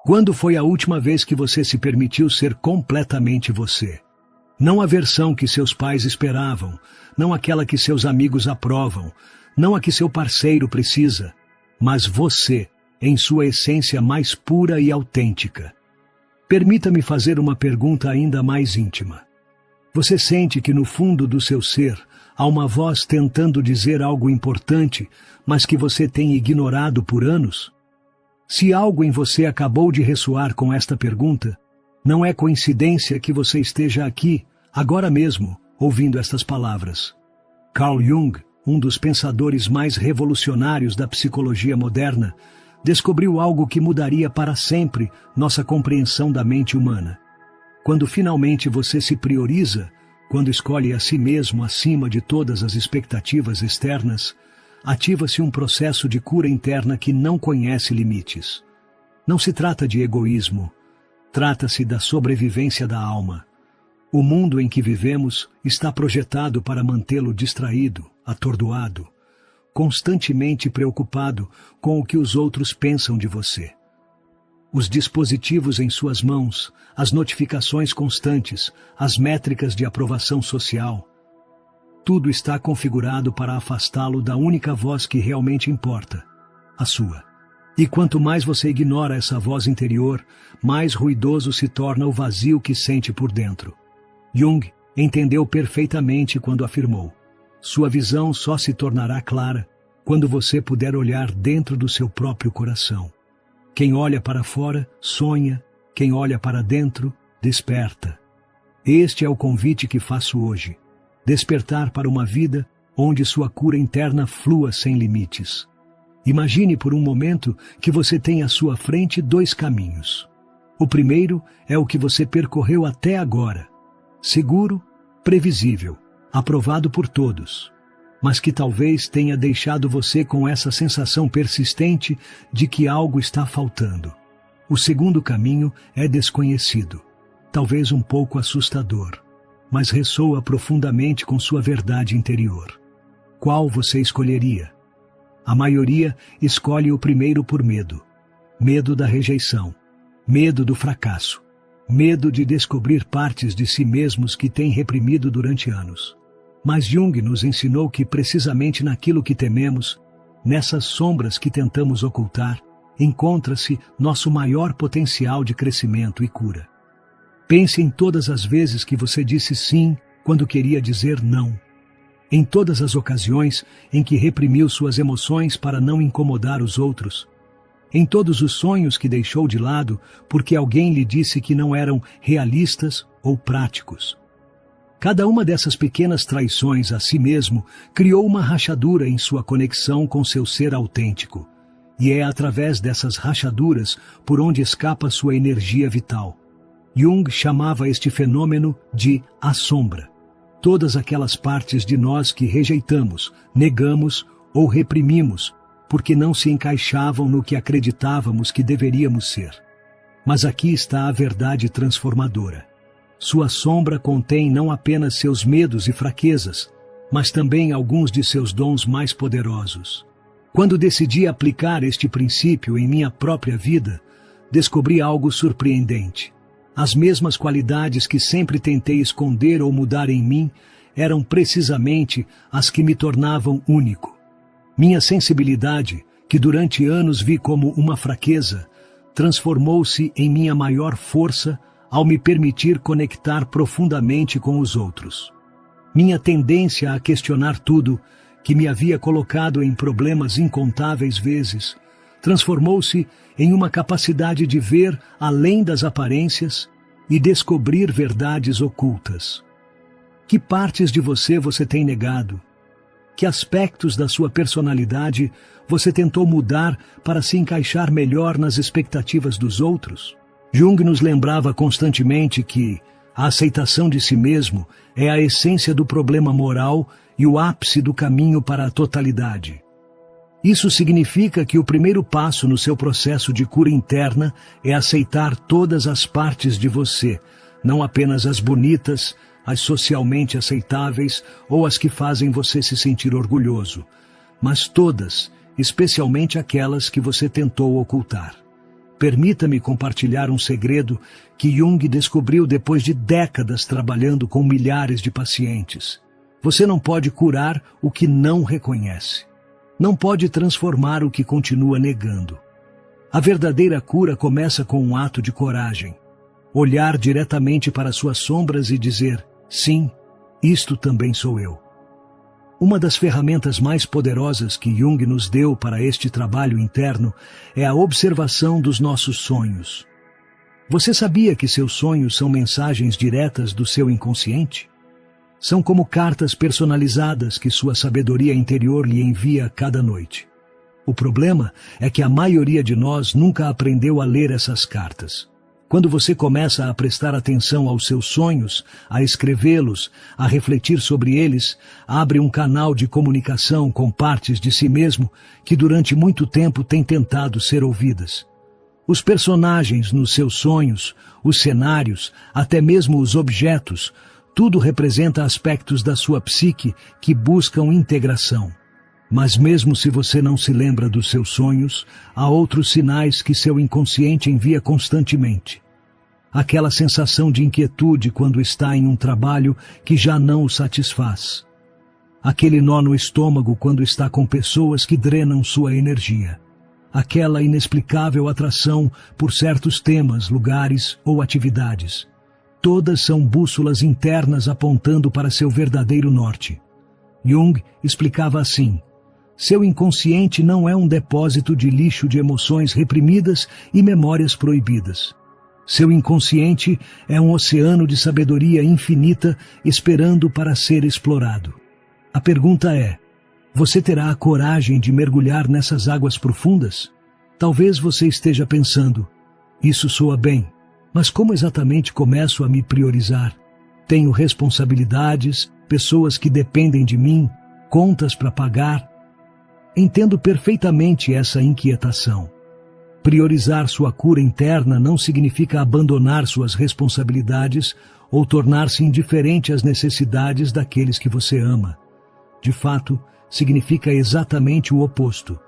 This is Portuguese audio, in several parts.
Quando foi a última vez que você se permitiu ser completamente você? Não a versão que seus pais esperavam, não aquela que seus amigos aprovam, não a que seu parceiro precisa, mas você, em sua essência mais pura e autêntica. Permita-me fazer uma pergunta ainda mais íntima. Você sente que no fundo do seu ser há uma voz tentando dizer algo importante, mas que você tem ignorado por anos? Se algo em você acabou de ressoar com esta pergunta, não é coincidência que você esteja aqui, agora mesmo, ouvindo estas palavras. Carl Jung, um dos pensadores mais revolucionários da psicologia moderna, descobriu algo que mudaria para sempre nossa compreensão da mente humana. Quando finalmente você se prioriza, quando escolhe a si mesmo acima de todas as expectativas externas, ativa-se um processo de cura interna que não conhece limites. Não se trata de egoísmo, trata-se da sobrevivência da alma. O mundo em que vivemos está projetado para mantê-lo distraído, atordoado, constantemente preocupado com o que os outros pensam de você. Os dispositivos em suas mãos, as notificações constantes, as métricas de aprovação social, tudo está configurado para afastá-lo da única voz que realmente importa, a sua. E quanto mais você ignora essa voz interior, mais ruidoso se torna o vazio que sente por dentro. Jung entendeu perfeitamente quando afirmou: sua visão só se tornará clara quando você puder olhar dentro do seu próprio coração. Quem olha para fora, sonha. Quem olha para dentro, desperta. Este é o convite que faço hoje. Despertar para uma vida onde sua cura interna flua sem limites. Imagine por um momento que você tem à sua frente dois caminhos. O primeiro é o que você percorreu até agora. Seguro, previsível, aprovado por todos, mas que talvez tenha deixado você com essa sensação persistente de que algo está faltando. O segundo caminho é desconhecido, talvez um pouco assustador, mas ressoa profundamente com sua verdade interior. Qual você escolheria? A maioria escolhe o primeiro por medo. Medo da rejeição, medo do fracasso, medo de descobrir partes de si mesmos que têm reprimido durante anos. Mas Jung nos ensinou que precisamente naquilo que tememos, nessas sombras que tentamos ocultar, encontra-se nosso maior potencial de crescimento e cura. Pense em todas as vezes que você disse sim quando queria dizer não. Em todas as ocasiões em que reprimiu suas emoções para não incomodar os outros. Em todos os sonhos que deixou de lado porque alguém lhe disse que não eram realistas ou práticos. Cada uma dessas pequenas traições a si mesmo criou uma rachadura em sua conexão com seu ser autêntico. E é através dessas rachaduras por onde escapa sua energia vital. Jung chamava este fenômeno de a sombra. Todas aquelas partes de nós que rejeitamos, negamos ou reprimimos, porque não se encaixavam no que acreditávamos que deveríamos ser. Mas aqui está a verdade transformadora. Sua sombra contém não apenas seus medos e fraquezas, mas também alguns de seus dons mais poderosos. Quando decidi aplicar este princípio em minha própria vida, descobri algo surpreendente. As mesmas qualidades que sempre tentei esconder ou mudar em mim eram precisamente as que me tornavam único. Minha sensibilidade, que durante anos vi como uma fraqueza, transformou-se em minha maior força ao me permitir conectar profundamente com os outros. Minha tendência a questionar tudo, que me havia colocado em problemas incontáveis vezes, transformou-se em uma capacidade de ver além das aparências e descobrir verdades ocultas. Que partes de você tem negado? Que aspectos da sua personalidade você tentou mudar para se encaixar melhor nas expectativas dos outros? Jung nos lembrava constantemente que a aceitação de si mesmo é a essência do problema moral e o ápice do caminho para a totalidade. Isso significa que o primeiro passo no seu processo de cura interna é aceitar todas as partes de você, não apenas as bonitas, as socialmente aceitáveis ou as que fazem você se sentir orgulhoso, mas todas, especialmente aquelas que você tentou ocultar. Permita-me compartilhar um segredo que Jung descobriu depois de décadas trabalhando com milhares de pacientes. Você não pode curar o que não reconhece. Não pode transformar o que continua negando. A verdadeira cura começa com um ato de coragem. Olhar diretamente para suas sombras e dizer, sim, isto também sou eu. Uma das ferramentas mais poderosas que Jung nos deu para este trabalho interno é a observação dos nossos sonhos. Você sabia que seus sonhos são mensagens diretas do seu inconsciente? São como cartas personalizadas que sua sabedoria interior lhe envia cada noite. O problema é que a maioria de nós nunca aprendeu a ler essas cartas. Quando você começa a prestar atenção aos seus sonhos, a escrevê-los, a refletir sobre eles, abre um canal de comunicação com partes de si mesmo que durante muito tempo têm tentado ser ouvidas. Os personagens nos seus sonhos, os cenários, até mesmo os objetos, tudo representa aspectos da sua psique que buscam integração. Mas mesmo se você não se lembra dos seus sonhos, há outros sinais que seu inconsciente envia constantemente. Aquela sensação de inquietude quando está em um trabalho que já não o satisfaz. Aquele nó no estômago quando está com pessoas que drenam sua energia. Aquela inexplicável atração por certos temas, lugares ou atividades. Todas são bússolas internas apontando para seu verdadeiro norte. Jung explicava assim: seu inconsciente não é um depósito de lixo de emoções reprimidas e memórias proibidas. Seu inconsciente é um oceano de sabedoria infinita esperando para ser explorado. A pergunta é: você terá a coragem de mergulhar nessas águas profundas? Talvez você esteja pensando: isso soa bem, mas como exatamente começo a me priorizar? Tenho responsabilidades, pessoas que dependem de mim, contas para pagar. Entendo perfeitamente essa inquietação. Priorizar sua cura interna não significa abandonar suas responsabilidades ou tornar-se indiferente às necessidades daqueles que você ama. De fato, significa exatamente o oposto.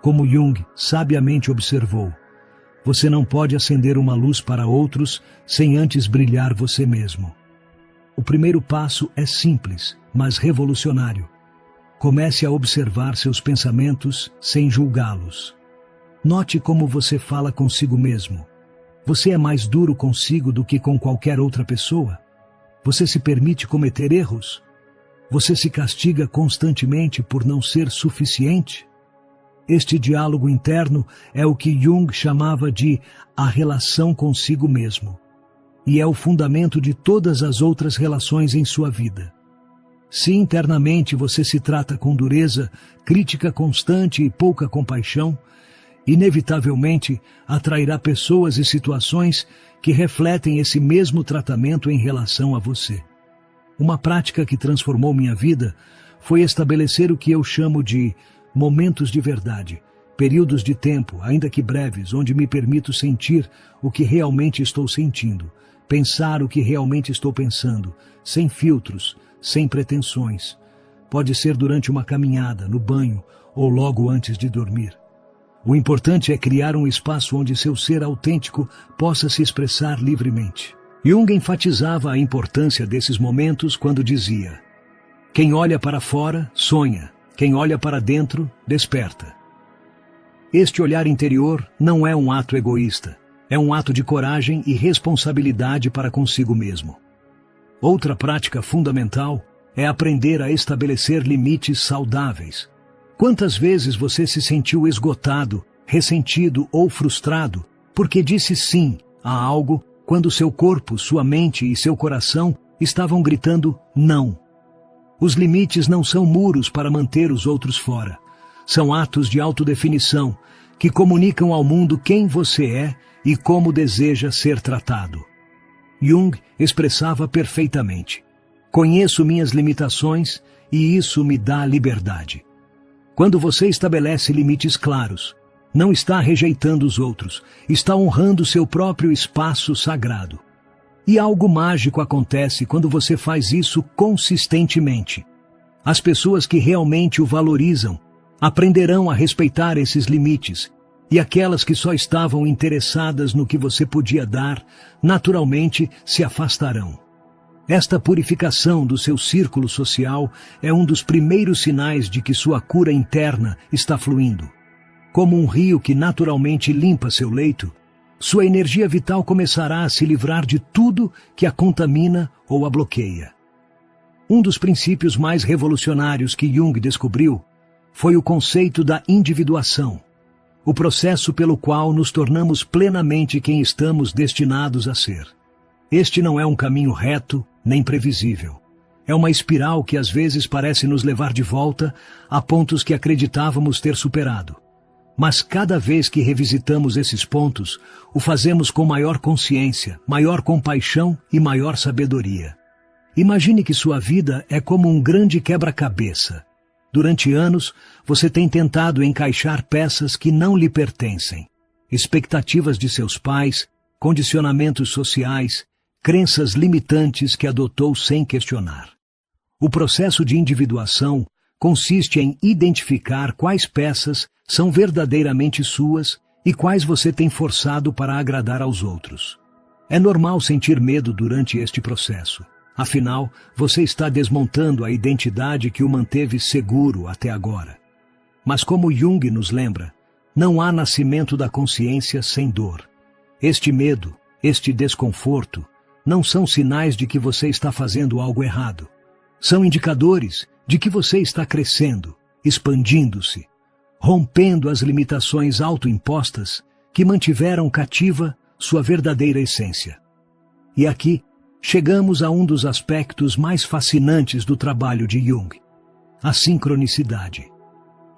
Como Jung sabiamente observou, você não pode acender uma luz para outros sem antes brilhar você mesmo. O primeiro passo é simples, mas revolucionário. Comece a observar seus pensamentos sem julgá-los. Note como você fala consigo mesmo. Você é mais duro consigo do que com qualquer outra pessoa? Você se permite cometer erros? Você se castiga constantemente por não ser suficiente? Este diálogo interno é o que Jung chamava de a relação consigo mesmo. E é o fundamento de todas as outras relações em sua vida. Se internamente você se trata com dureza, crítica constante e pouca compaixão, inevitavelmente atrairá pessoas e situações que refletem esse mesmo tratamento em relação a você. Uma prática que transformou minha vida foi estabelecer o que eu chamo de momentos de verdade, períodos de tempo, ainda que breves, onde me permito sentir o que realmente estou sentindo, pensar o que realmente estou pensando, sem filtros, sem pretensões. Pode ser durante uma caminhada, no banho ou logo antes de dormir. O importante é criar um espaço onde seu ser autêntico possa se expressar livremente. Jung enfatizava a importância desses momentos quando dizia: quem olha para fora, sonha. Quem olha para dentro, desperta. Este olhar interior não é um ato egoísta. É um ato de coragem e responsabilidade para consigo mesmo. Outra prática fundamental é aprender a estabelecer limites saudáveis. Quantas vezes você se sentiu esgotado, ressentido ou frustrado porque disse sim a algo quando seu corpo, sua mente e seu coração estavam gritando não? Os limites não são muros para manter os outros fora. São atos de autodefinição que comunicam ao mundo quem você é e como deseja ser tratado. Jung expressava perfeitamente: conheço minhas limitações e isso me dá liberdade. Quando você estabelece limites claros, não está rejeitando os outros, está honrando seu próprio espaço sagrado. E algo mágico acontece quando você faz isso consistentemente. As pessoas que realmente o valorizam aprenderão a respeitar esses limites E aquelas que só estavam interessadas no que você podia dar, naturalmente se afastarão. Esta purificação do seu círculo social é um dos primeiros sinais de que sua cura interna está fluindo. Como um rio que naturalmente limpa seu leito, sua energia vital começará a se livrar de tudo que a contamina ou a bloqueia. Um dos princípios mais revolucionários que Jung descobriu foi o conceito da individuação, o processo pelo qual nos tornamos plenamente quem estamos destinados a ser. Este não é um caminho reto nem previsível. É uma espiral que às vezes parece nos levar de volta a pontos que acreditávamos ter superado. Mas cada vez que revisitamos esses pontos, o fazemos com maior consciência, maior compaixão e maior sabedoria. Imagine que sua vida é como um grande quebra-cabeça. Durante anos, você tem tentado encaixar peças que não lhe pertencem. Expectativas de seus pais, condicionamentos sociais, crenças limitantes que adotou sem questionar. O processo de individuação consiste em identificar quais peças são verdadeiramente suas e quais você tem forçado para agradar aos outros. É normal sentir medo durante este processo. Afinal, você está desmontando a identidade que o manteve seguro até agora. Mas como Jung nos lembra, não há nascimento da consciência sem dor. Este medo, este desconforto, não são sinais de que você está fazendo algo errado. São indicadores de que você está crescendo, expandindo-se, rompendo as limitações autoimpostas que mantiveram cativa sua verdadeira essência. E aqui, chegamos a um dos aspectos mais fascinantes do trabalho de Jung, a sincronicidade.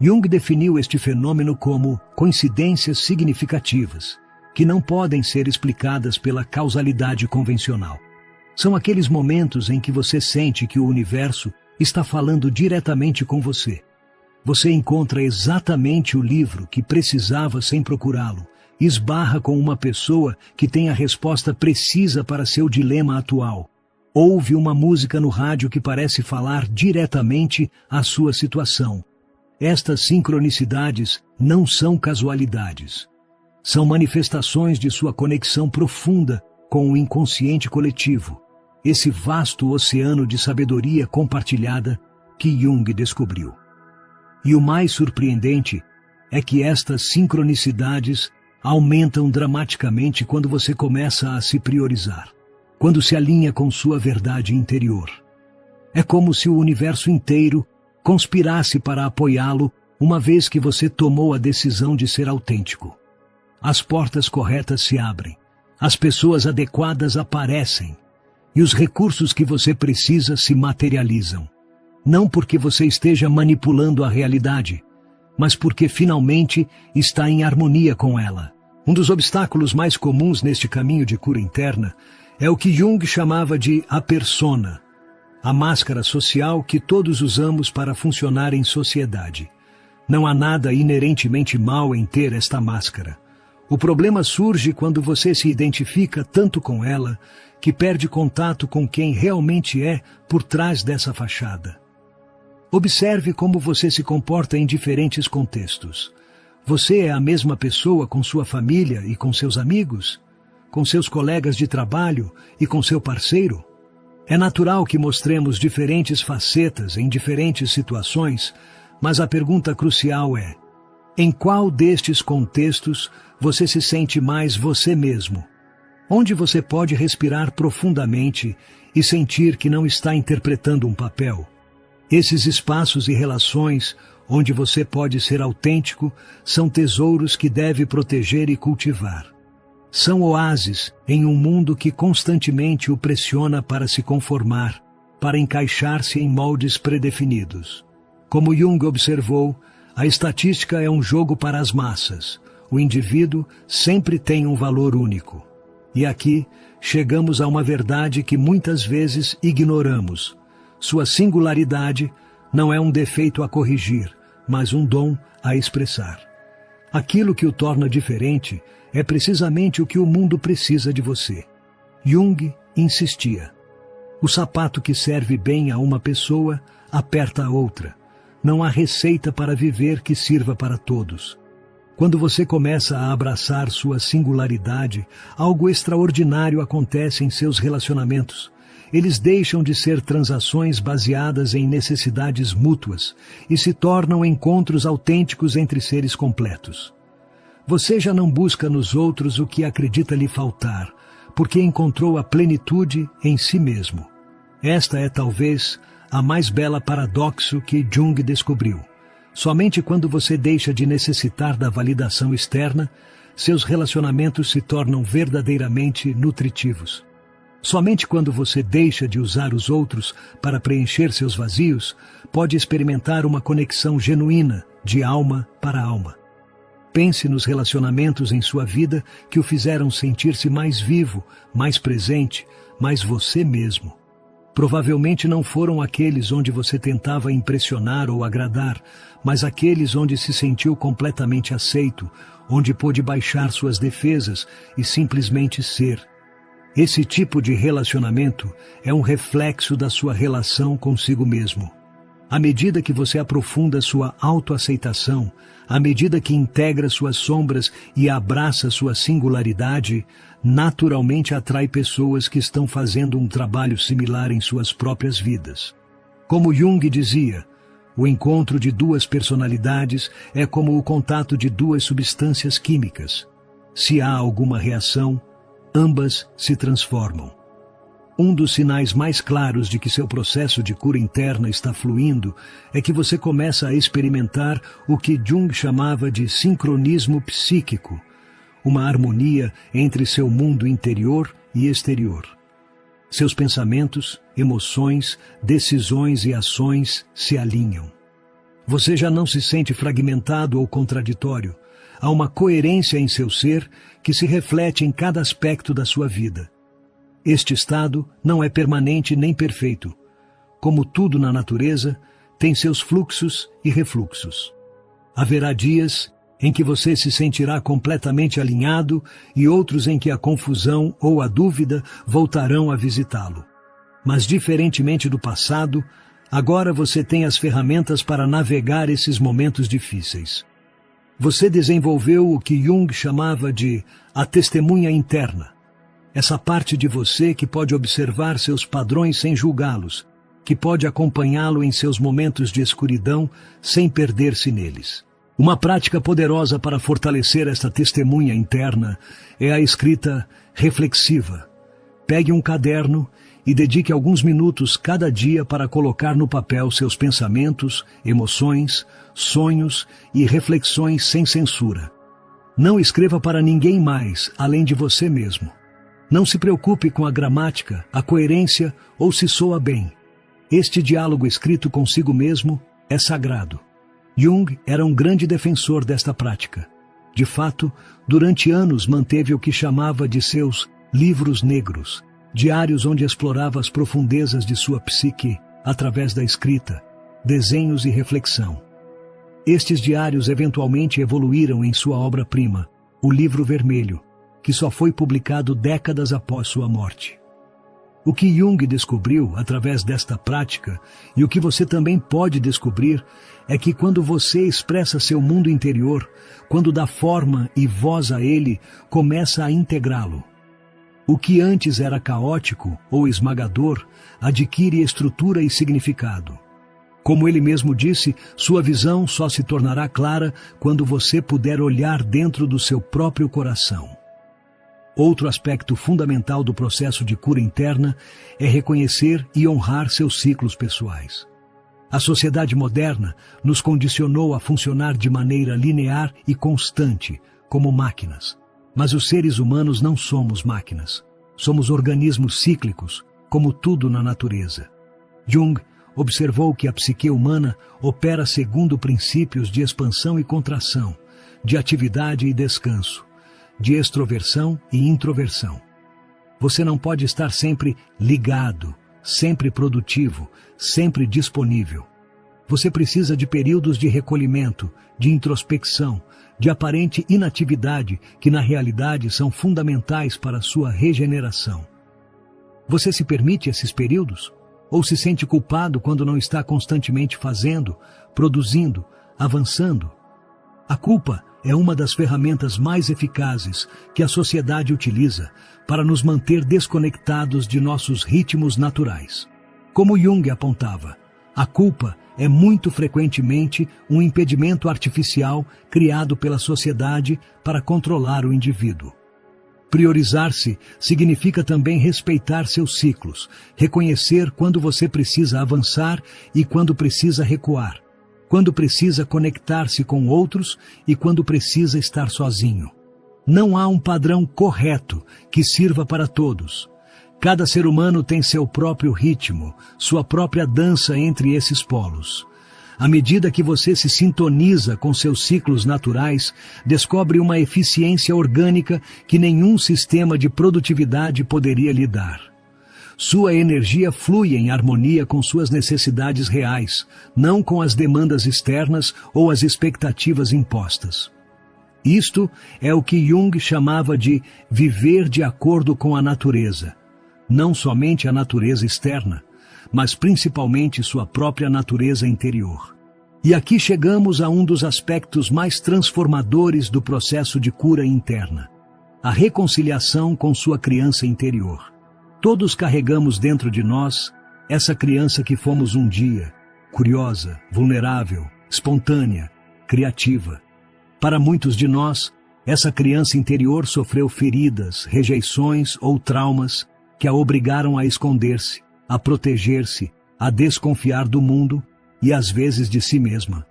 Jung definiu este fenômeno como coincidências significativas, que não podem ser explicadas pela causalidade convencional. São aqueles momentos em que você sente que o universo está falando diretamente com você. Você encontra exatamente o livro que precisava sem procurá-lo, esbarra com uma pessoa que tem a resposta precisa para seu dilema atual. Ouve uma música no rádio que parece falar diretamente à sua situação. Estas sincronicidades não são casualidades. São manifestações de sua conexão profunda com o inconsciente coletivo, esse vasto oceano de sabedoria compartilhada que Jung descobriu. E o mais surpreendente é que estas sincronicidades aumentam dramaticamente quando você começa a se priorizar, quando se alinha com sua verdade interior. É como se o universo inteiro conspirasse para apoiá-lo uma vez que você tomou a decisão de ser autêntico. As portas corretas se abrem, as pessoas adequadas aparecem, e os recursos que você precisa se materializam. Não porque você esteja manipulando a realidade, mas porque finalmente está em harmonia com ela. Um dos obstáculos mais comuns neste caminho de cura interna é o que Jung chamava de a persona, a máscara social que todos usamos para funcionar em sociedade. Não há nada inerentemente mal em ter esta máscara. O problema surge quando você se identifica tanto com ela que perde contato com quem realmente é por trás dessa fachada. Observe como você se comporta em diferentes contextos. Você é a mesma pessoa com sua família e com seus amigos? Com seus colegas de trabalho e com seu parceiro? É natural que mostremos diferentes facetas em diferentes situações, mas a pergunta crucial é: em qual destes contextos você se sente mais você mesmo? Onde você pode respirar profundamente e sentir que não está interpretando um papel? Esses espaços e relações onde você pode ser autêntico são tesouros que deve proteger e cultivar. São oásis em um mundo que constantemente o pressiona para se conformar, para encaixar-se em moldes predefinidos. Como Jung observou, a estatística é um jogo para as massas. O indivíduo sempre tem um valor único. E aqui chegamos a uma verdade que muitas vezes ignoramos. Sua singularidade não é um defeito a corrigir, mas um dom a expressar. Aquilo que o torna diferente é precisamente o que o mundo precisa de você. Jung insistia: o sapato que serve bem a uma pessoa aperta a outra. Não há receita para viver que sirva para todos. Quando você começa a abraçar sua singularidade, algo extraordinário acontece em seus relacionamentos. Eles deixam de ser transações baseadas em necessidades mútuas e se tornam encontros autênticos entre seres completos. Você já não busca nos outros o que acredita lhe faltar, porque encontrou a plenitude em si mesmo. Esta é talvez a mais bela paradoxo que Jung descobriu. Somente quando você deixa de necessitar da validação externa, seus relacionamentos se tornam verdadeiramente nutritivos. Somente quando você deixa de usar os outros para preencher seus vazios, pode experimentar uma conexão genuína, de alma para alma. Pense nos relacionamentos em sua vida que o fizeram sentir-se mais vivo, mais presente, mais você mesmo. Provavelmente não foram aqueles onde você tentava impressionar ou agradar, mas aqueles onde se sentiu completamente aceito, onde pôde baixar suas defesas e simplesmente ser. Esse tipo de relacionamento é um reflexo da sua relação consigo mesmo. À medida que você aprofunda sua autoaceitação, à medida que integra suas sombras e abraça sua singularidade, naturalmente atrai pessoas que estão fazendo um trabalho similar em suas próprias vidas. Como Jung dizia, o encontro de duas personalidades é como o contato de duas substâncias químicas. Se há alguma reação, ambas se transformam. Um dos sinais mais claros de que seu processo de cura interna está fluindo é que você começa a experimentar o que Jung chamava de sincronismo psíquico, uma harmonia entre seu mundo interior e exterior. Seus pensamentos, emoções, decisões e ações se alinham. Você já não se sente fragmentado ou contraditório. Há uma coerência em seu ser que se reflete em cada aspecto da sua vida. Este estado não é permanente nem perfeito. Como tudo na natureza, tem seus fluxos e refluxos. Haverá dias em que você se sentirá completamente alinhado e outros em que a confusão ou a dúvida voltarão a visitá-lo. Mas diferentemente do passado, agora você tem as ferramentas para navegar esses momentos difíceis. Você desenvolveu o que Jung chamava de a testemunha interna. Essa parte de você que pode observar seus padrões sem julgá-los, que pode acompanhá-lo em seus momentos de escuridão sem perder-se neles. Uma prática poderosa para fortalecer esta testemunha interna é a escrita reflexiva. Pegue um caderno e dedique alguns minutos cada dia para colocar no papel seus pensamentos, emoções, sonhos e reflexões sem censura. Não escreva para ninguém mais, além de você mesmo. Não se preocupe com a gramática, a coerência ou se soa bem. Este diálogo escrito consigo mesmo é sagrado. Jung era um grande defensor desta prática. De fato, durante anos manteve o que chamava de seus livros negros, diários onde explorava as profundezas de sua psique através da escrita, desenhos e reflexão. Estes diários eventualmente evoluíram em sua obra-prima, o Livro Vermelho, que só foi publicado décadas após sua morte. O que Jung descobriu através desta prática, e o que você também pode descobrir, é que quando você expressa seu mundo interior, quando dá forma e voz a ele, começa a integrá-lo. O que antes era caótico ou esmagador, adquire estrutura e significado. Como ele mesmo disse, sua visão só se tornará clara quando você puder olhar dentro do seu próprio coração. Outro aspecto fundamental do processo de cura interna é reconhecer e honrar seus ciclos pessoais. A sociedade moderna nos condicionou a funcionar de maneira linear e constante, como máquinas. Mas os seres humanos não somos máquinas. Somos organismos cíclicos, como tudo na natureza. Jung observou que a psique humana opera segundo princípios de expansão e contração, de atividade e descanso, de extroversão e introversão. Você não pode estar sempre ligado, sempre produtivo, sempre disponível. Você precisa de períodos de recolhimento, de introspecção, de aparente inatividade, que na realidade são fundamentais para a sua regeneração. Você se permite esses períodos? Ou se sente culpado quando não está constantemente fazendo, produzindo, avançando? A culpa é uma das ferramentas mais eficazes que a sociedade utiliza para nos manter desconectados de nossos ritmos naturais. Como Jung apontava, a culpa é muito frequentemente um impedimento artificial criado pela sociedade para controlar o indivíduo. Priorizar-se significa também respeitar seus ciclos, reconhecer quando você precisa avançar e quando precisa recuar, quando precisa conectar-se com outros e quando precisa estar sozinho. Não há um padrão correto que sirva para todos. Cada ser humano tem seu próprio ritmo, sua própria dança entre esses polos. À medida que você se sintoniza com seus ciclos naturais, descobre uma eficiência orgânica que nenhum sistema de produtividade poderia lhe dar. Sua energia flui em harmonia com suas necessidades reais, não com as demandas externas ou as expectativas impostas. Isto é o que Jung chamava de viver de acordo com a natureza. Não somente a natureza externa, mas principalmente sua própria natureza interior. E aqui chegamos a um dos aspectos mais transformadores do processo de cura interna: a reconciliação com sua criança interior. Todos carregamos dentro de nós essa criança que fomos um dia, curiosa, vulnerável, espontânea, criativa. Para muitos de nós, essa criança interior sofreu feridas, rejeições ou traumas que a obrigaram a esconder-se, a proteger-se, a desconfiar do mundo e às vezes de si mesma.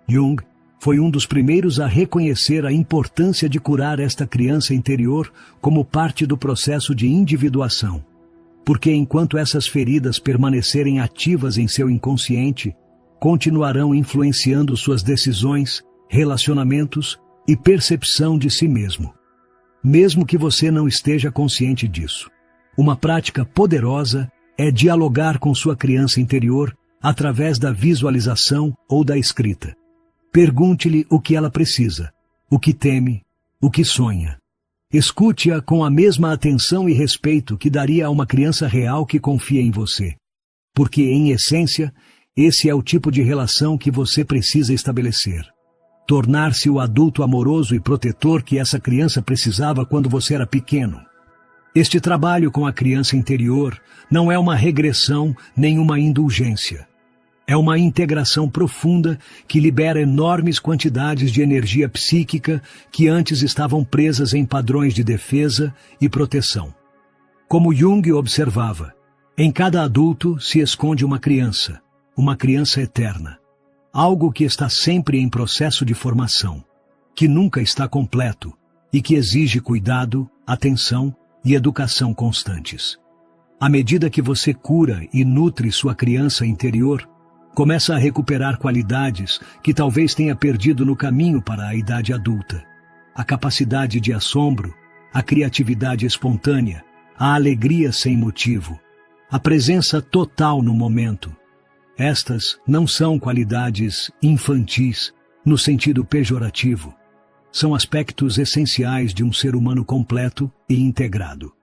Jung foi um dos primeiros a reconhecer a importância de curar esta criança interior como parte do processo de individuação. Porque enquanto essas feridas permanecerem ativas em seu inconsciente, continuarão influenciando suas decisões, relacionamentos e percepção de si mesmo. Mesmo que você não esteja consciente disso. Uma prática poderosa é dialogar com sua criança interior através da visualização ou da escrita. Pergunte-lhe o que ela precisa, o que teme, o que sonha. Escute-a com a mesma atenção e respeito que daria a uma criança real que confia em você. Porque, em essência, esse é o tipo de relação que você precisa estabelecer. Tornar-se o adulto amoroso e protetor que essa criança precisava quando você era pequeno. Este trabalho com a criança interior não é uma regressão nem uma indulgência. É uma integração profunda que libera enormes quantidades de energia psíquica que antes estavam presas em padrões de defesa e proteção. Como Jung observava, em cada adulto se esconde uma criança eterna, algo que está sempre em processo de formação, que nunca está completo e que exige cuidado, atenção e educação constantes. À medida que você cura e nutre sua criança interior, começa a recuperar qualidades que talvez tenha perdido no caminho para a idade adulta. A capacidade de assombro, a criatividade espontânea, a alegria sem motivo, a presença total no momento. Estas não são qualidades infantis no sentido pejorativo. São aspectos essenciais de um ser humano completo e integrado.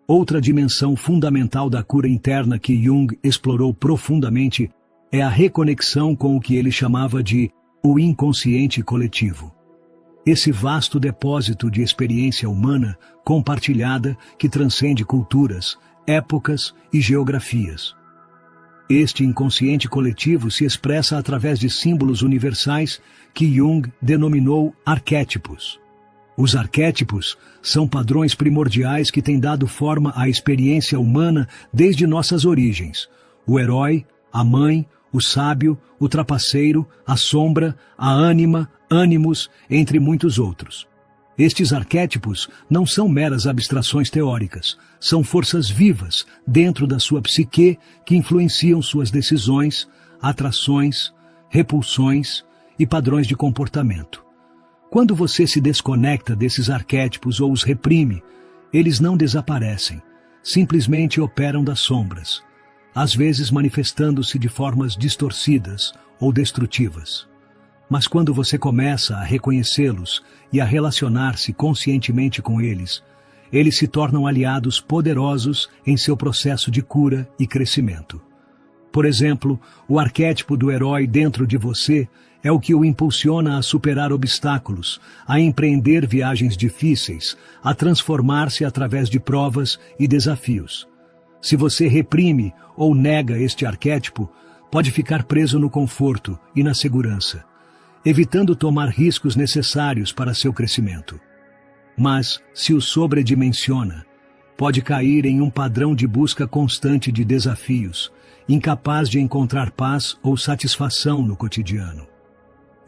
Outra dimensão fundamental da cura interna que Jung explorou profundamente é a reconexão com o que ele chamava de o inconsciente coletivo. Esse vasto depósito de experiência humana compartilhada que transcende culturas, épocas e geografias. Este inconsciente coletivo se expressa através de símbolos universais que Jung denominou arquétipos. Os arquétipos são padrões primordiais que têm dado forma à experiência humana desde nossas origens. O herói, a mãe, o sábio, o trapaceiro, a sombra, a ânima, ânimos, entre muitos outros. Estes arquétipos não são meras abstrações teóricas, são forças vivas dentro da sua psique que influenciam suas decisões, atrações, repulsões e padrões de comportamento. Quando você se desconecta desses arquétipos ou os reprime, eles não desaparecem, simplesmente operam das sombras, às vezes manifestando-se de formas distorcidas ou destrutivas. Mas quando você começa a reconhecê-los e a relacionar-se conscientemente com eles, eles se tornam aliados poderosos em seu processo de cura e crescimento. Por exemplo, o arquétipo do herói dentro de você É o que o impulsiona a superar obstáculos, a empreender viagens difíceis, a transformar-se através de provas e desafios. Se você reprime ou nega este arquétipo, pode ficar preso no conforto e na segurança, evitando tomar riscos necessários para seu crescimento. Mas, se o sobredimensiona, pode cair em um padrão de busca constante de desafios, incapaz de encontrar paz ou satisfação no cotidiano.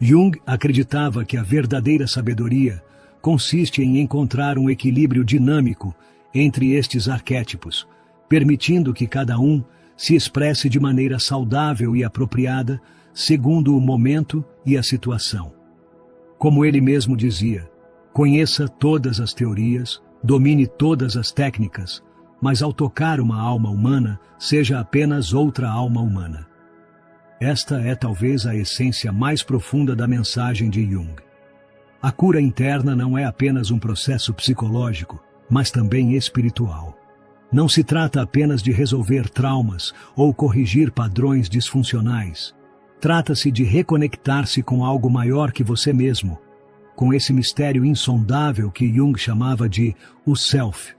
Jung acreditava que a verdadeira sabedoria consiste em encontrar um equilíbrio dinâmico entre estes arquétipos, permitindo que cada um se expresse de maneira saudável e apropriada, segundo o momento e a situação. Como ele mesmo dizia, conheça todas as teorias, domine todas as técnicas, mas ao tocar uma alma humana, seja apenas outra alma humana. Esta é talvez a essência mais profunda da mensagem de Jung. A cura interna não é apenas um processo psicológico, mas também espiritual. Não se trata apenas de resolver traumas ou corrigir padrões disfuncionais. Trata-se de reconectar-se com algo maior que você mesmo, com esse mistério insondável que Jung chamava de o Self,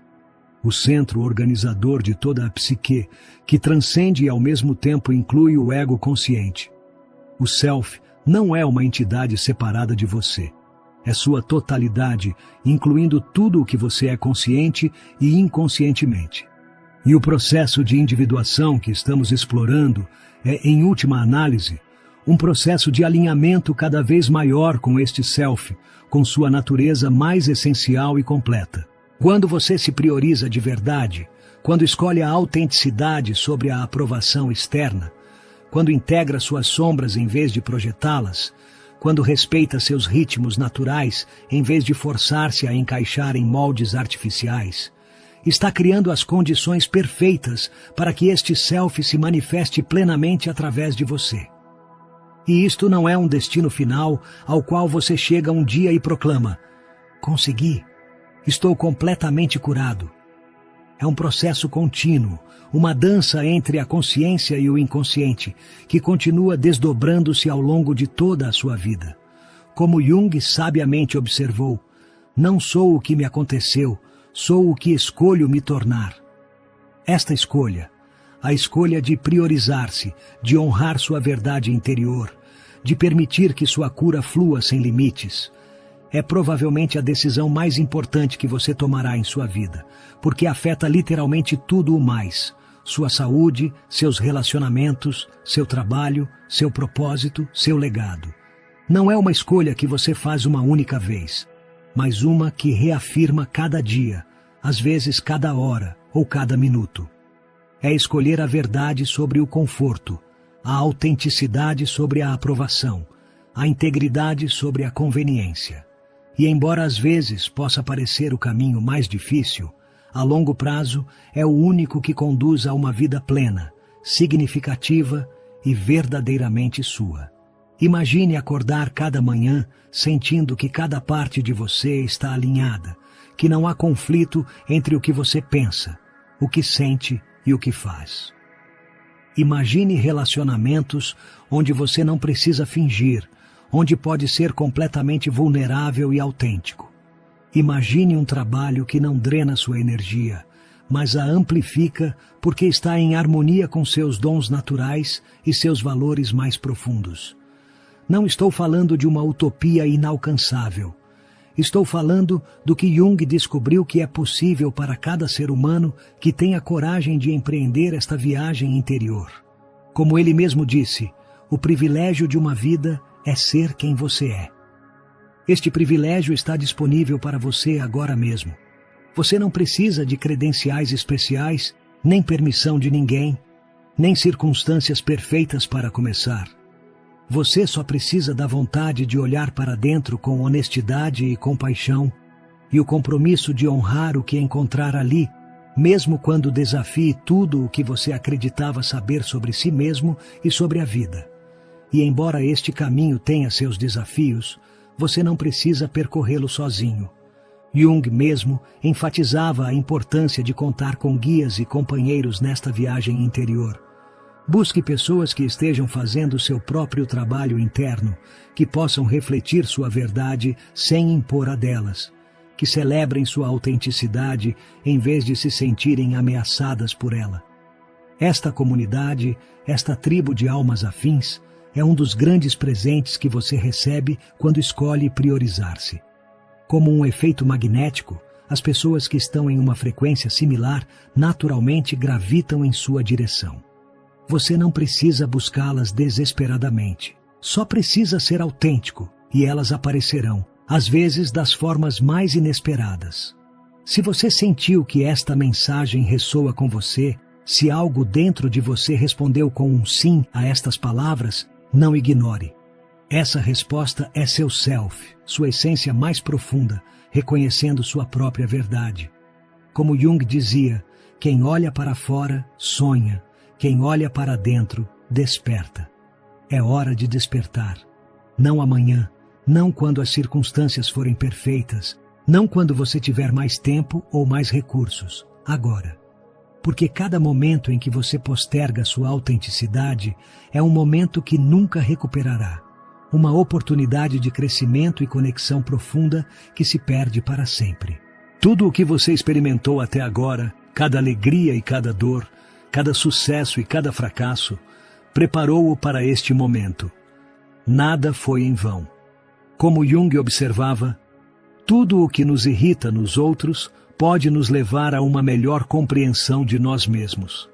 o centro organizador de toda a psique, que transcende e ao mesmo tempo inclui o ego consciente. O Self não é uma entidade separada de você. É sua totalidade, incluindo tudo o que você é consciente e inconscientemente. E o processo de individuação que estamos explorando é, em última análise, um processo de alinhamento cada vez maior com este Self, com sua natureza mais essencial e completa. Quando você se prioriza de verdade, quando escolhe a autenticidade sobre a aprovação externa, quando integra suas sombras em vez de projetá-las, quando respeita seus ritmos naturais em vez de forçar-se a encaixar em moldes artificiais, está criando as condições perfeitas para que este Self se manifeste plenamente através de você. E isto não é um destino final ao qual você chega um dia e proclama: consegui, estou completamente curado. É um processo contínuo, uma dança entre a consciência e o inconsciente, que continua desdobrando-se ao longo de toda a sua vida. Como Jung sabiamente observou, não sou o que me aconteceu, sou o que escolho me tornar. Esta escolha, a escolha de priorizar-se, de honrar sua verdade interior, de permitir que sua cura flua sem limites, é provavelmente a decisão mais importante que você tomará em sua vida, porque afeta literalmente tudo o mais: sua saúde, seus relacionamentos, seu trabalho, seu propósito, seu legado. Não é uma escolha que você faz uma única vez, mas uma que reafirma cada dia, às vezes cada hora ou cada minuto. É escolher a verdade sobre o conforto, a autenticidade sobre a aprovação, a integridade sobre a conveniência. E embora às vezes possa parecer o caminho mais difícil, a longo prazo é o único que conduz a uma vida plena, significativa e verdadeiramente sua. Imagine acordar cada manhã sentindo que cada parte de você está alinhada, que não há conflito entre o que você pensa, o que sente e o que faz. Imagine relacionamentos onde você não precisa fingir, onde pode ser completamente vulnerável e autêntico. Imagine um trabalho que não drena sua energia, mas a amplifica porque está em harmonia com seus dons naturais e seus valores mais profundos. Não estou falando de uma utopia inalcançável. Estou falando do que Jung descobriu que é possível para cada ser humano que tenha coragem de empreender esta viagem interior. Como ele mesmo disse, o privilégio de uma vida é ser quem você é. Este privilégio está disponível para você agora mesmo. Você não precisa de credenciais especiais, nem permissão de ninguém, nem circunstâncias perfeitas para começar. Você só precisa da vontade de olhar para dentro com honestidade e compaixão, e o compromisso de honrar o que encontrar ali, mesmo quando desafie tudo o que você acreditava saber sobre si mesmo e sobre a vida. E embora este caminho tenha seus desafios, você não precisa percorrê-lo sozinho. Jung mesmo enfatizava a importância de contar com guias e companheiros nesta viagem interior. Busque pessoas que estejam fazendo seu próprio trabalho interno, que possam refletir sua verdade sem impor a delas, que celebrem sua autenticidade em vez de se sentirem ameaçadas por ela. Esta comunidade, esta tribo de almas afins, é um dos grandes presentes que você recebe quando escolhe priorizar-se. Como um efeito magnético, as pessoas que estão em uma frequência similar naturalmente gravitam em sua direção. Você não precisa buscá-las desesperadamente. Só precisa ser autêntico e elas aparecerão, às vezes das formas mais inesperadas. Se você sentiu que esta mensagem ressoa com você, se algo dentro de você respondeu com um sim a estas palavras, não ignore. Essa resposta é seu self, sua essência mais profunda, reconhecendo sua própria verdade. Como Jung dizia, quem olha para fora, sonha. Quem olha para dentro, desperta. É hora de despertar. Não amanhã, não quando as circunstâncias forem perfeitas, não quando você tiver mais tempo ou mais recursos. Agora. Porque cada momento em que você posterga sua autenticidade é um momento que nunca recuperará. Uma oportunidade de crescimento e conexão profunda que se perde para sempre. Tudo o que você experimentou até agora, cada alegria e cada dor, cada sucesso e cada fracasso, preparou-o para este momento. Nada foi em vão. Como Jung observava, tudo o que nos irrita nos outros pode nos levar a uma melhor compreensão de nós mesmos.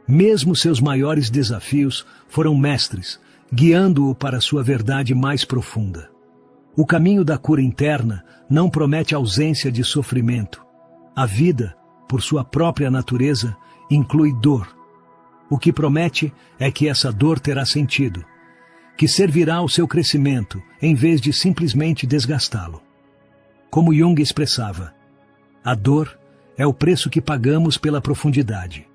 Mesmo seus maiores desafios foram mestres, guiando-o para sua verdade mais profunda. O caminho da cura interna não promete ausência de sofrimento. A vida, por sua própria natureza, inclui dor. O que promete é que essa dor terá sentido, que servirá ao seu crescimento, em vez de simplesmente desgastá-lo. Como Jung expressava, a dor é o preço que pagamos pela profundidade.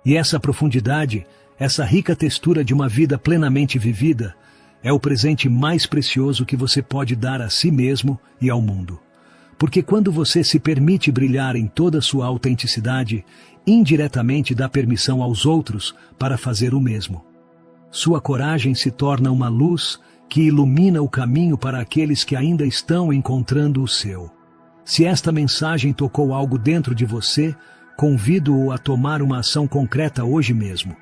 E essa profundidade, essa rica textura de uma vida plenamente vivida, é o presente mais precioso que você pode dar a si mesmo e ao mundo. Porque quando você se permite brilhar em toda a sua autenticidade, indiretamente dá permissão aos outros para fazer o mesmo. Sua coragem se torna uma luz que ilumina o caminho para aqueles que ainda estão encontrando o seu. Se esta mensagem tocou algo dentro de você, convido-o a tomar uma ação concreta hoje mesmo.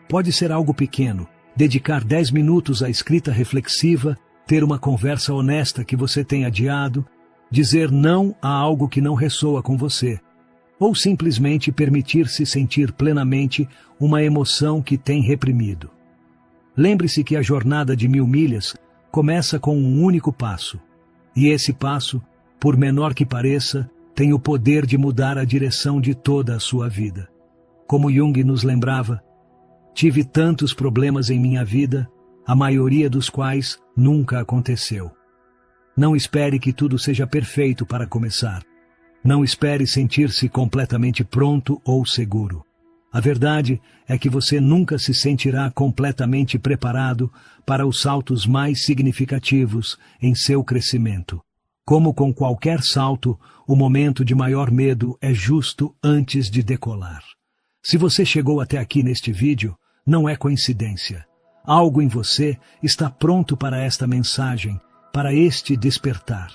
Pode ser algo pequeno, dedicar 10 minutos à escrita reflexiva, ter uma conversa honesta que você tem adiado, dizer não a algo que não ressoa com você, ou simplesmente permitir-se sentir plenamente uma emoção que tem reprimido. Lembre-se que a jornada de 1000 milhas começa com um único passo, e esse passo, por menor que pareça, tem o poder de mudar a direção de toda a sua vida. Como Jung nos lembrava, tive tantos problemas em minha vida, a maioria dos quais nunca aconteceu. Não espere que tudo seja perfeito para começar. Não espere sentir-se completamente pronto ou seguro. A verdade é que você nunca se sentirá completamente preparado para os saltos mais significativos em seu crescimento. Como com qualquer salto, o momento de maior medo é justo antes de decolar. Se você chegou até aqui neste vídeo, não é coincidência. Algo em você está pronto para esta mensagem, para este despertar.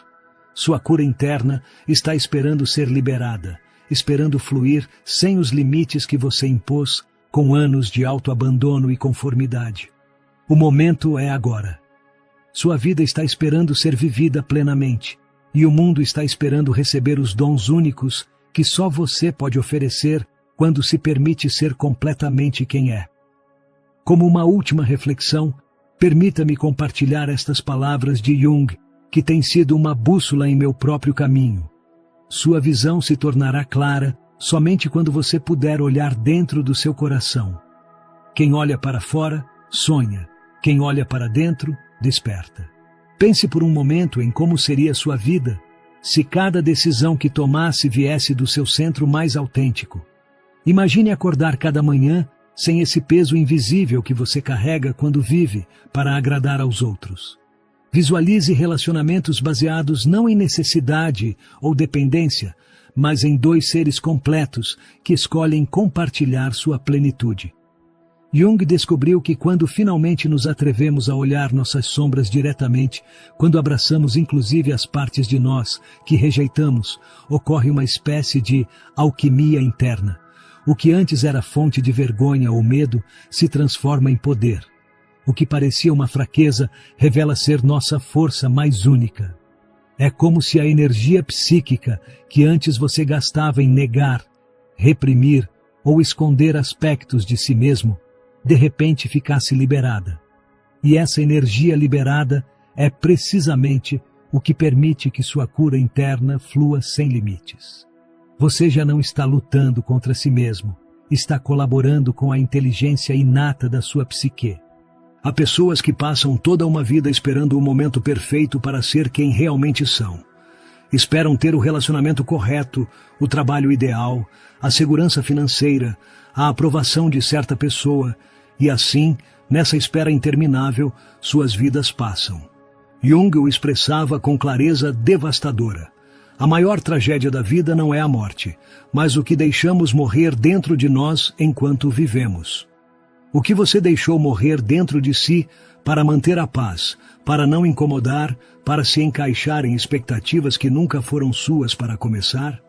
Sua cura interna está esperando ser liberada, esperando fluir sem os limites que você impôs, com anos de autoabandono e conformidade. O momento é agora. Sua vida está esperando ser vivida plenamente, e o mundo está esperando receber os dons únicos que só você pode oferecer quando se permite ser completamente quem é. Como uma última reflexão, permita-me compartilhar estas palavras de Jung, que têm sido uma bússola em meu próprio caminho. Sua visão se tornará clara somente quando você puder olhar dentro do seu coração. Quem olha para fora, sonha. Quem olha para dentro, desperta. Pense por um momento em como seria sua vida se cada decisão que tomasse viesse do seu centro mais autêntico. Imagine acordar cada manhã sem esse peso invisível que você carrega quando vive para agradar aos outros. Visualize relacionamentos baseados não em necessidade ou dependência, mas em dois seres completos que escolhem compartilhar sua plenitude. Jung descobriu que quando finalmente nos atrevemos a olhar nossas sombras diretamente, quando abraçamos inclusive as partes de nós que rejeitamos, ocorre uma espécie de alquimia interna. O que antes era fonte de vergonha ou medo se transforma em poder. O que parecia uma fraqueza revela ser nossa força mais única. É como se a energia psíquica que antes você gastava em negar, reprimir ou esconder aspectos de si mesmo, de repente ficasse liberada. E essa energia liberada é precisamente o que permite que sua cura interna flua sem limites. Você já não está lutando contra si mesmo, está colaborando com a inteligência inata da sua psique. Há pessoas que passam toda uma vida esperando o momento perfeito para ser quem realmente são. Esperam ter o relacionamento correto, o trabalho ideal, a segurança financeira, a aprovação de certa pessoa, e assim, nessa espera interminável, suas vidas passam. Jung o expressava com clareza devastadora. A maior tragédia da vida não é a morte, mas o que deixamos morrer dentro de nós enquanto vivemos. O que você deixou morrer dentro de si para manter a paz, para não incomodar, para se encaixar em expectativas que nunca foram suas para começar?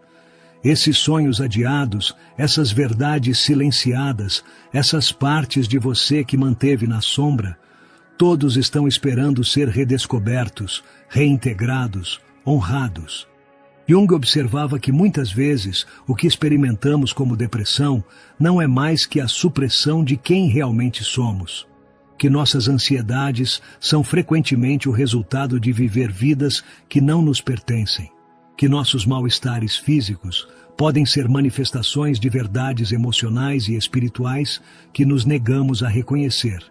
Esses sonhos adiados, essas verdades silenciadas, essas partes de você que manteve na sombra, todos estão esperando ser redescobertos, reintegrados, honrados. Jung observava que muitas vezes o que experimentamos como depressão não é mais que a supressão de quem realmente somos. Que nossas ansiedades são frequentemente o resultado de viver vidas que não nos pertencem. Que nossos mal-estares físicos podem ser manifestações de verdades emocionais e espirituais que nos negamos a reconhecer.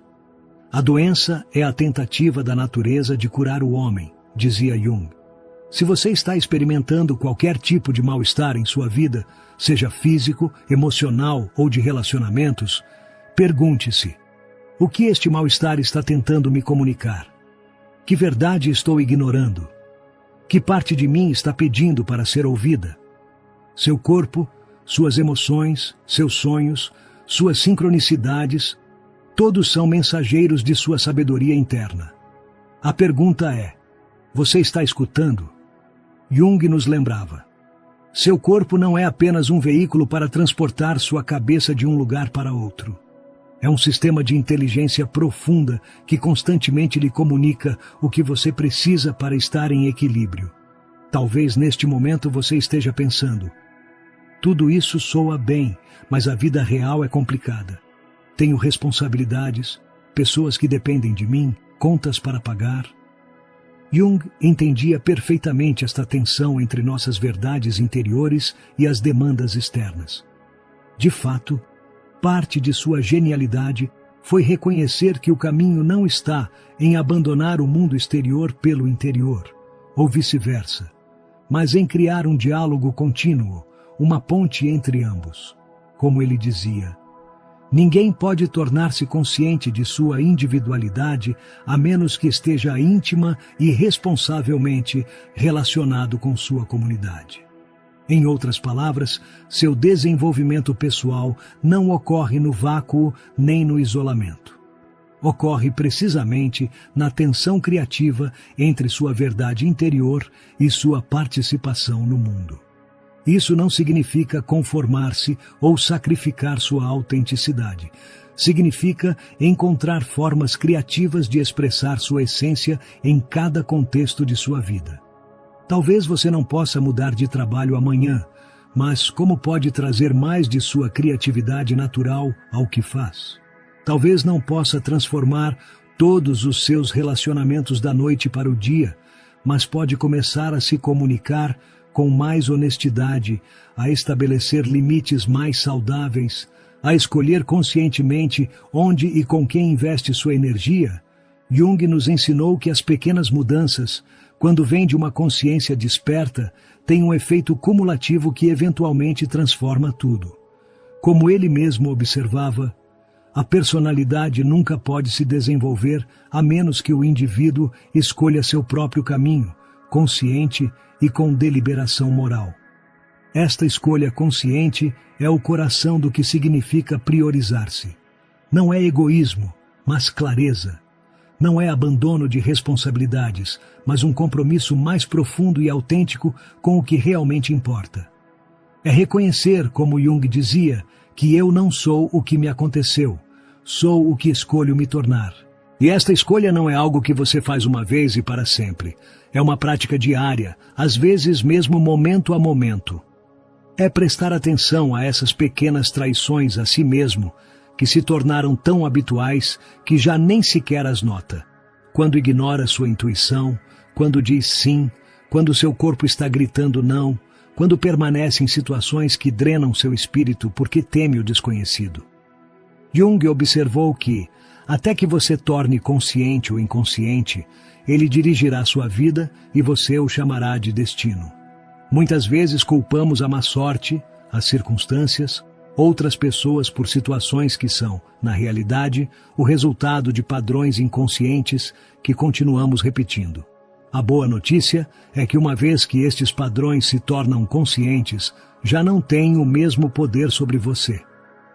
A doença é a tentativa da natureza de curar o homem, dizia Jung. Se você está experimentando qualquer tipo de mal-estar em sua vida, seja físico, emocional ou de relacionamentos, pergunte-se: o que este mal-estar está tentando me comunicar? Que verdade estou ignorando? Que parte de mim está pedindo para ser ouvida? Seu corpo, suas emoções, seus sonhos, suas sincronicidades, todos são mensageiros de sua sabedoria interna. A pergunta é: você está escutando? Jung nos lembrava: seu corpo não é apenas um veículo para transportar sua cabeça de um lugar para outro. É um sistema de inteligência profunda que constantemente lhe comunica o que você precisa para estar em equilíbrio. Talvez neste momento você esteja pensando: tudo isso soa bem, mas a vida real é complicada. Tenho responsabilidades, pessoas que dependem de mim, contas para pagar. Jung entendia perfeitamente esta tensão entre nossas verdades interiores e as demandas externas. De fato, parte de sua genialidade foi reconhecer que o caminho não está em abandonar o mundo exterior pelo interior, ou vice-versa, mas em criar um diálogo contínuo, uma ponte entre ambos. Como ele dizia: ninguém pode tornar-se consciente de sua individualidade a menos que esteja íntima e responsavelmente relacionado com sua comunidade. Em outras palavras, seu desenvolvimento pessoal não ocorre no vácuo nem no isolamento. Ocorre precisamente na tensão criativa entre sua verdade interior e sua participação no mundo. Isso não significa conformar-se ou sacrificar sua autenticidade. Significa encontrar formas criativas de expressar sua essência em cada contexto de sua vida. Talvez você não possa mudar de trabalho amanhã, mas como pode trazer mais de sua criatividade natural ao que faz? Talvez não possa transformar todos os seus relacionamentos da noite para o dia, mas pode começar a se comunicar com mais honestidade, a estabelecer limites mais saudáveis, a escolher conscientemente onde e com quem investe sua energia. Jung nos ensinou que as pequenas mudanças, quando vêm de uma consciência desperta, têm um efeito cumulativo que eventualmente transforma tudo. Como ele mesmo observava, a personalidade nunca pode se desenvolver a menos que o indivíduo escolha seu próprio caminho, consciente e com deliberação moral. Esta escolha consciente é o coração do que significa priorizar-se. Não é egoísmo, mas clareza. Não é abandono de responsabilidades, mas um compromisso mais profundo e autêntico com o que realmente importa. É reconhecer, como Jung dizia, que eu não sou o que me aconteceu, sou o que escolho me tornar. E esta escolha não é algo que você faz uma vez e para sempre. É uma prática diária, às vezes mesmo momento a momento. É prestar atenção a essas pequenas traições a si mesmo, que se tornaram tão habituais que já nem sequer as nota. Quando ignora sua intuição, quando diz sim, quando seu corpo está gritando não, quando permanece em situações que drenam seu espírito porque teme o desconhecido. Jung observou que, até que você torne consciente o inconsciente, ele dirigirá sua vida e você o chamará de destino. Muitas vezes culpamos a má sorte, as circunstâncias, outras pessoas por situações que são, na realidade, o resultado de padrões inconscientes que continuamos repetindo. A boa notícia é que uma vez que estes padrões se tornam conscientes, já não têm o mesmo poder sobre você.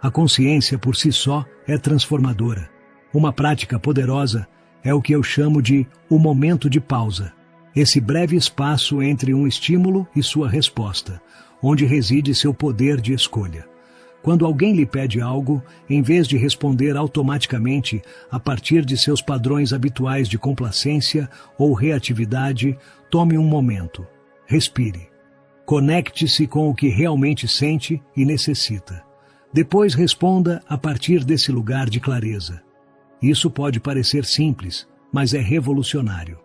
A consciência por si só é transformadora. Uma prática poderosa é o que eu chamo de o momento de pausa. Esse breve espaço entre um estímulo e sua resposta, onde reside seu poder de escolha. Quando alguém lhe pede algo, em vez de responder automaticamente a partir de seus padrões habituais de complacência ou reatividade, tome um momento. Respire. Conecte-se com o que realmente sente e necessita. Depois responda a partir desse lugar de clareza. Isso pode parecer simples, mas é revolucionário.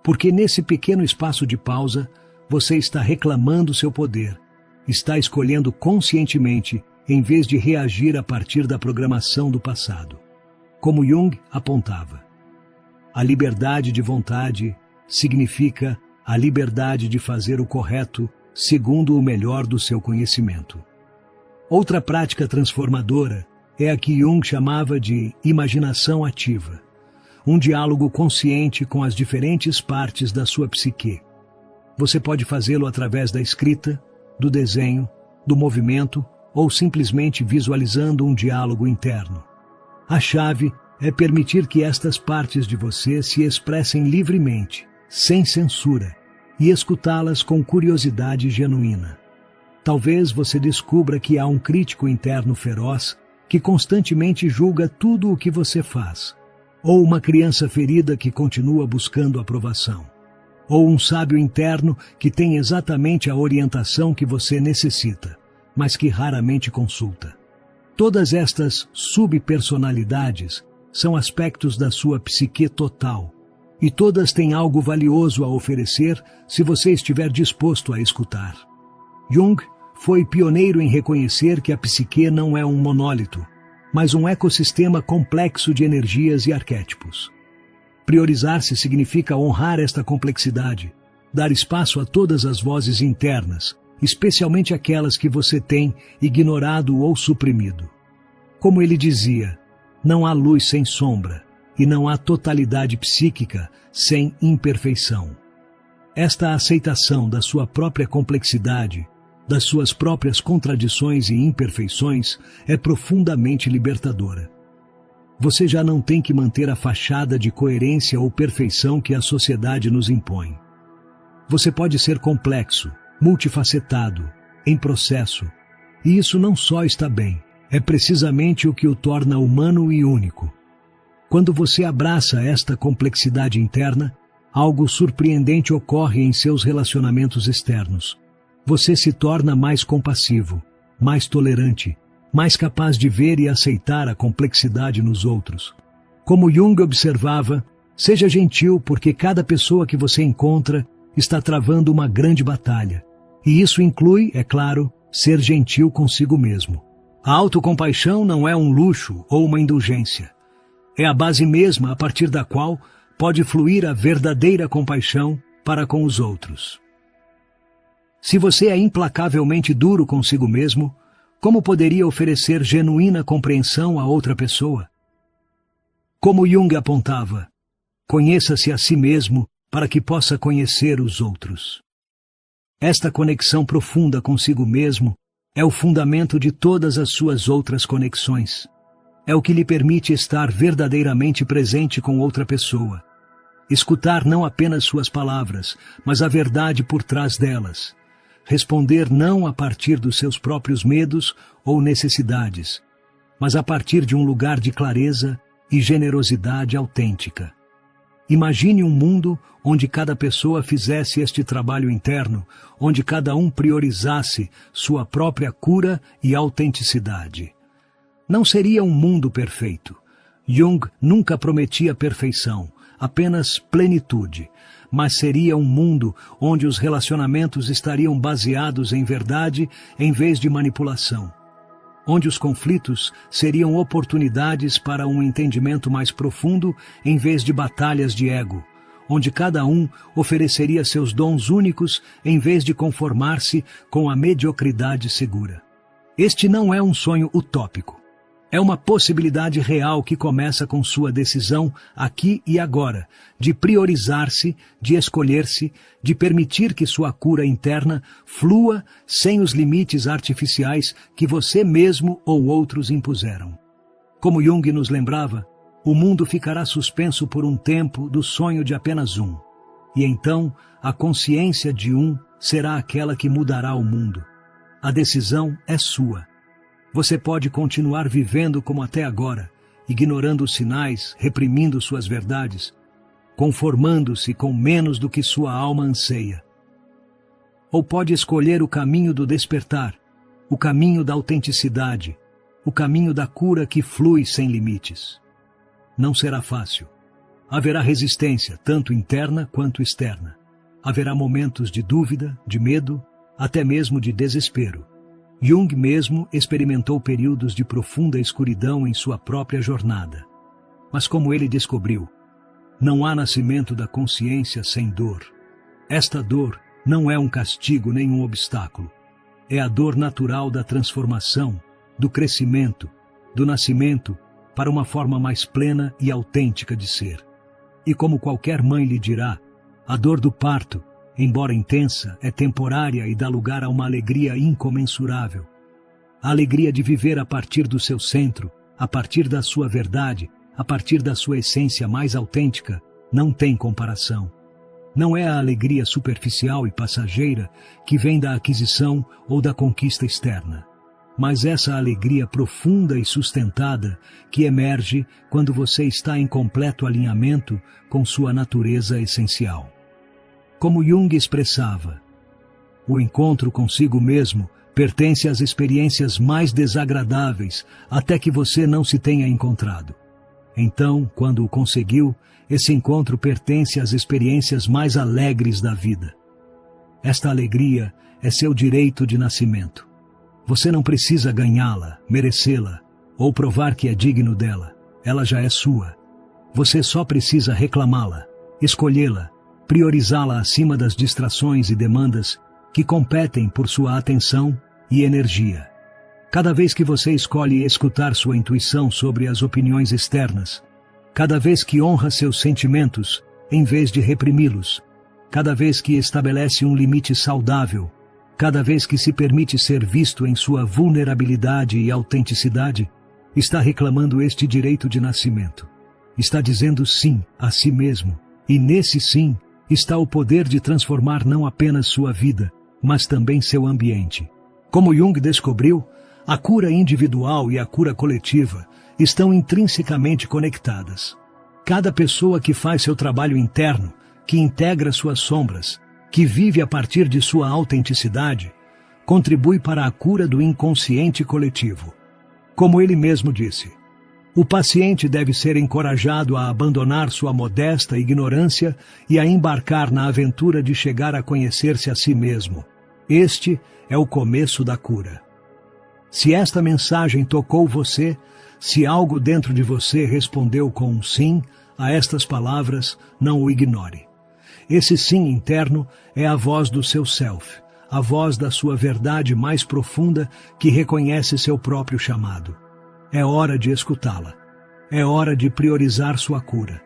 Porque nesse pequeno espaço de pausa, você está reclamando seu poder, está escolhendo conscientemente em vez de reagir a partir da programação do passado. Como Jung apontava, a liberdade de vontade significa a liberdade de fazer o correto segundo o melhor do seu conhecimento. Outra prática transformadora é a que Jung chamava de imaginação ativa, um diálogo consciente com as diferentes partes da sua psique. Você pode fazê-lo através da escrita, do desenho, do movimento ou simplesmente visualizando um diálogo interno. A chave é permitir que estas partes de você se expressem livremente, sem censura, e escutá-las com curiosidade genuína. Talvez você descubra que há um crítico interno feroz que constantemente julga tudo o que você faz, ou uma criança ferida que continua buscando aprovação, ou um sábio interno que tem exatamente a orientação que você necessita, mas que raramente consulta. Todas estas subpersonalidades são aspectos da sua psique total, e todas têm algo valioso a oferecer se você estiver disposto a escutar. Jung foi pioneiro em reconhecer que a psique não é um monólito, mas um ecossistema complexo de energias e arquétipos. Priorizar-se significa honrar esta complexidade, dar espaço a todas as vozes internas, especialmente aquelas que você tem ignorado ou suprimido. Como ele dizia, não há luz sem sombra, e não há totalidade psíquica sem imperfeição. Esta aceitação da sua própria complexidade, das suas próprias contradições e imperfeições, é profundamente libertadora. Você já não tem que manter a fachada de coerência ou perfeição que a sociedade nos impõe. Você pode ser complexo, multifacetado, em processo, e isso não só está bem, é precisamente o que o torna humano e único. Quando você abraça esta complexidade interna, algo surpreendente ocorre em seus relacionamentos externos. Você se torna mais compassivo, mais tolerante, mais capaz de ver e aceitar a complexidade nos outros. Como Jung observava, seja gentil porque cada pessoa que você encontra está travando uma grande batalha. E isso inclui, é claro, ser gentil consigo mesmo. A autocompaixão não é um luxo ou uma indulgência. É a base mesma a partir da qual pode fluir a verdadeira compaixão para com os outros. Se você é implacavelmente duro consigo mesmo, como poderia oferecer genuína compreensão a outra pessoa? Como Jung apontava, conheça-se a si mesmo para que possa conhecer os outros. Esta conexão profunda consigo mesmo é o fundamento de todas as suas outras conexões. É o que lhe permite estar verdadeiramente presente com outra pessoa. Escutar não apenas suas palavras, mas a verdade por trás delas. Responder não a partir dos seus próprios medos ou necessidades, mas a partir de um lugar de clareza e generosidade autêntica. Imagine um mundo onde cada pessoa fizesse este trabalho interno, onde cada um priorizasse sua própria cura e autenticidade. Não seria um mundo perfeito. Jung nunca prometia perfeição, apenas plenitude, mas seria um mundo onde os relacionamentos estariam baseados em verdade em vez de manipulação, onde os conflitos seriam oportunidades para um entendimento mais profundo em vez de batalhas de ego, onde cada um ofereceria seus dons únicos em vez de conformar-se com a mediocridade segura. Este não é um sonho utópico. É uma possibilidade real que começa com sua decisão, aqui e agora, de priorizar-se, de escolher-se, de permitir que sua cura interna flua sem os limites artificiais que você mesmo ou outros impuseram. Como Jung nos lembrava, o mundo ficará suspenso por um tempo do sonho de apenas um. E então, a consciência de um será aquela que mudará o mundo. A decisão é sua. Você pode continuar vivendo como até agora, ignorando os sinais, reprimindo suas verdades, conformando-se com menos do que sua alma anseia. Ou pode escolher o caminho do despertar, o caminho da autenticidade, o caminho da cura que flui sem limites. Não será fácil. Haverá resistência, tanto interna quanto externa. Haverá momentos de dúvida, de medo, até mesmo de desespero. Jung mesmo experimentou períodos de profunda escuridão em sua própria jornada. Mas como ele descobriu, não há nascimento da consciência sem dor. Esta dor não é um castigo nem um obstáculo. É a dor natural da transformação, do crescimento, do nascimento para uma forma mais plena e autêntica de ser. E como qualquer mãe lhe dirá, a dor do parto, embora intensa, é temporária e dá lugar a uma alegria incomensurável. A alegria de viver a partir do seu centro, a partir da sua verdade, a partir da sua essência mais autêntica, não tem comparação. Não é a alegria superficial e passageira que vem da aquisição ou da conquista externa, mas essa alegria profunda e sustentada que emerge quando você está em completo alinhamento com sua natureza essencial. Como Jung expressava, o encontro consigo mesmo pertence às experiências mais desagradáveis até que você não se tenha encontrado. Então, quando o conseguiu, esse encontro pertence às experiências mais alegres da vida. Esta alegria é seu direito de nascimento. Você não precisa ganhá-la, merecê-la, ou provar que é digno dela. Ela já é sua. Você só precisa reclamá-la, escolhê-la, priorizá-la acima das distrações e demandas que competem por sua atenção e energia. Cada vez que você escolhe escutar sua intuição sobre as opiniões externas, cada vez que honra seus sentimentos em vez de reprimi-los, cada vez que estabelece um limite saudável, cada vez que se permite ser visto em sua vulnerabilidade e autenticidade, está reclamando este direito de nascimento. Está dizendo sim a si mesmo, e nesse sim está o poder de transformar não apenas sua vida, mas também seu ambiente. Como Jung descobriu, a cura individual e a cura coletiva estão intrinsecamente conectadas. Cada pessoa que faz seu trabalho interno, que integra suas sombras, que vive a partir de sua autenticidade, contribui para a cura do inconsciente coletivo. Como ele mesmo disse, o paciente deve ser encorajado a abandonar sua modesta ignorância e a embarcar na aventura de chegar a conhecer-se a si mesmo. Este é o começo da cura. Se esta mensagem tocou você, se algo dentro de você respondeu com um sim a estas palavras, não o ignore. Esse sim interno é a voz do seu self, a voz da sua verdade mais profunda que reconhece seu próprio chamado. É hora de escutá-la. É hora de priorizar sua cura.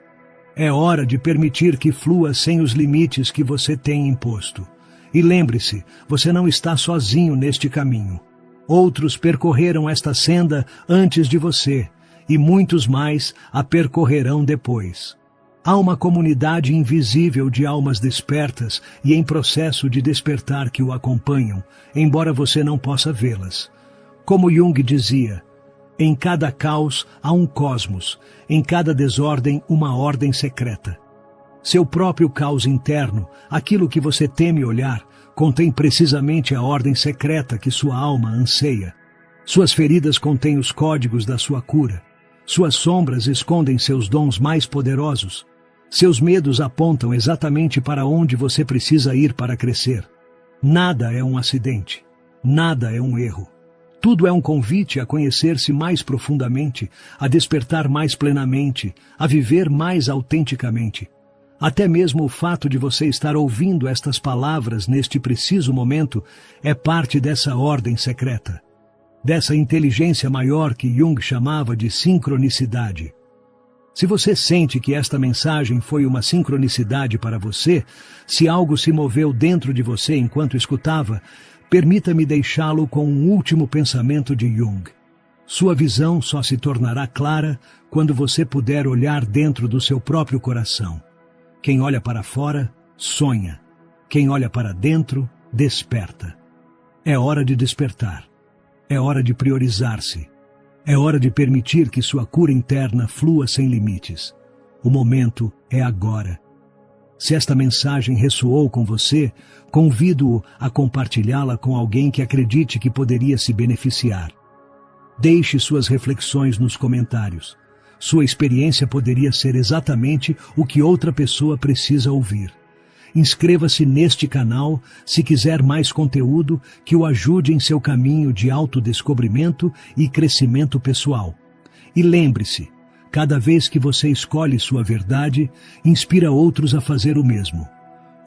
É hora de permitir que flua sem os limites que você tem imposto. E lembre-se, você não está sozinho neste caminho. Outros percorreram esta senda antes de você, e muitos mais a percorrerão depois. Há uma comunidade invisível de almas despertas e em processo de despertar que o acompanham, embora você não possa vê-las. Como Jung dizia, em cada caos há um cosmos, em cada desordem uma ordem secreta. Seu próprio caos interno, aquilo que você teme olhar, contém precisamente a ordem secreta que sua alma anseia. Suas feridas contêm os códigos da sua cura. Suas sombras escondem seus dons mais poderosos. Seus medos apontam exatamente para onde você precisa ir para crescer. Nada é um acidente. Nada é um erro. Tudo é um convite a conhecer-se mais profundamente, a despertar mais plenamente, a viver mais autenticamente. Até mesmo o fato de você estar ouvindo estas palavras neste preciso momento é parte dessa ordem secreta, dessa inteligência maior que Jung chamava de sincronicidade. Se você sente que esta mensagem foi uma sincronicidade para você, se algo se moveu dentro de você enquanto escutava, permita-me deixá-lo com um último pensamento de Jung. Sua visão só se tornará clara quando você puder olhar dentro do seu próprio coração. Quem olha para fora, sonha. Quem olha para dentro, desperta. É hora de despertar. É hora de priorizar-se. É hora de permitir que sua cura interna flua sem limites. O momento é agora. Se esta mensagem ressoou com você, convido-o a compartilhá-la com alguém que acredite que poderia se beneficiar. Deixe suas reflexões nos comentários. Sua experiência poderia ser exatamente o que outra pessoa precisa ouvir. Inscreva-se neste canal se quiser mais conteúdo que o ajude em seu caminho de autodescobrimento e crescimento pessoal. E lembre-se, cada vez que você escolhe sua verdade, inspira outros a fazer o mesmo.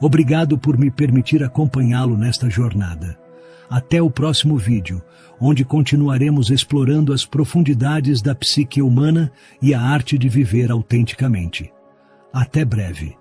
Obrigado por me permitir acompanhá-lo nesta jornada. Até o próximo vídeo, onde continuaremos explorando as profundidades da psique humana e a arte de viver autenticamente. Até breve.